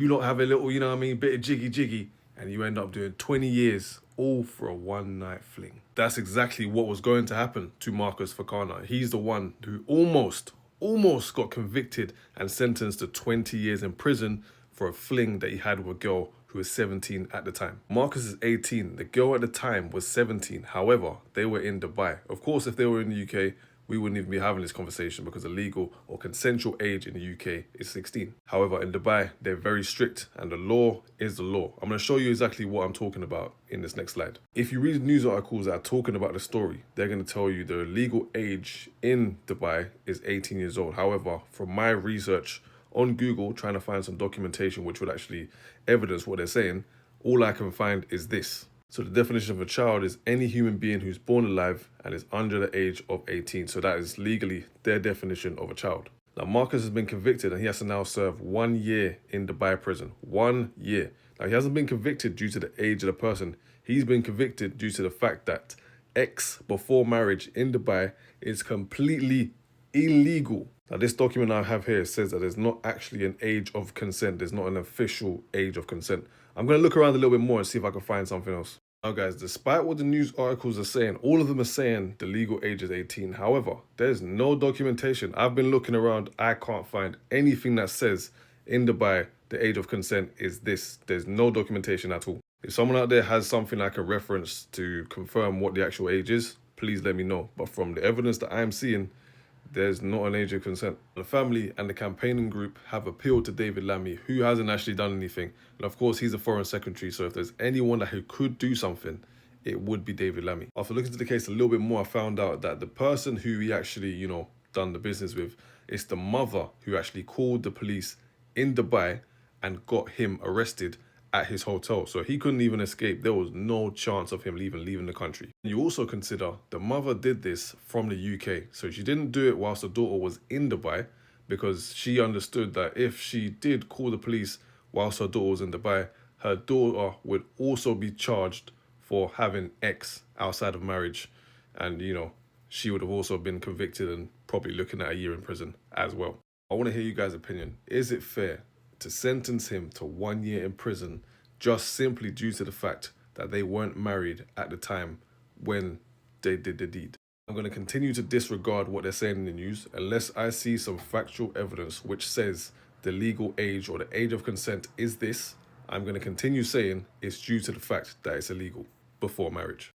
You lot have a little, you know what I mean, bit of jiggy jiggy, and you end up doing 20 years all for a one night fling. That's exactly what was going to happen to Marcus Fakana. He's the one who almost got convicted and sentenced to 20 years in prison for a fling that he had with a girl who was 17 at the time. Marcus is 18. The girl at the time was 17. However, they were in Dubai. Of course, if they were in the UK, we wouldn't even be having this conversation because the legal or consensual age in the UK is 16. However, in Dubai, they're very strict and the law is the law. I'm going to show you exactly what I'm talking about in this next slide. If you read news articles that are talking about the story, they're going to tell you the legal age in Dubai is 18 years old. However, from my research on Google, trying to find some documentation which would actually evidence what they're saying, all I can find is this. So the definition of a child is any human being who's born alive and is under the age of 18. So that is legally their definition of a child. Now, Marcus has been convicted and he has to now serve 1 year in Dubai prison. 1 year. Now, he hasn't been convicted due to the age of the person. He's been convicted due to the fact that X before marriage in Dubai is completely illegal. Now, this document I have here says that there's not actually an age of consent. There's not an official age of consent. I'm going to look around a little bit more and see if I can find something else. Now, guys, despite what the news articles are saying, all of them are saying the legal age is 18. However, there's no documentation. I've been looking around. I can't find anything that says in Dubai the age of consent is this. There's no documentation at all. If someone out there has something I can reference to confirm what the actual age is, please let me know. But from the evidence that I'm seeing, there's not an age of consent. The family and the campaigning group have appealed to David Lammy, who hasn't actually done anything. And of course, he's a foreign secretary, so if there's anyone who could do something, it would be David Lammy. After looking into the case a little bit more, I found out that the person who he actually, done the business with, is the mother who actually called the police in Dubai and got him arrested at his hotel. So he couldn't even escape. There was no chance of him leaving the country. You also consider the mother did this from the UK. So she didn't do it whilst the daughter was in Dubai because she understood that if she did call the police whilst her daughter was in Dubai, her daughter would also be charged for having X outside of marriage. And, she would have also been convicted and probably looking at a year in prison as well. I want to hear you guys' opinion. Is it fair to sentence him to 1 year in prison just simply due to the fact that they weren't married at the time when they did the deed? I'm going to continue to disregard what they're saying in the news unless I see some factual evidence which says the legal age or the age of consent is this. I'm going to continue saying it's due to the fact that it's illegal before marriage.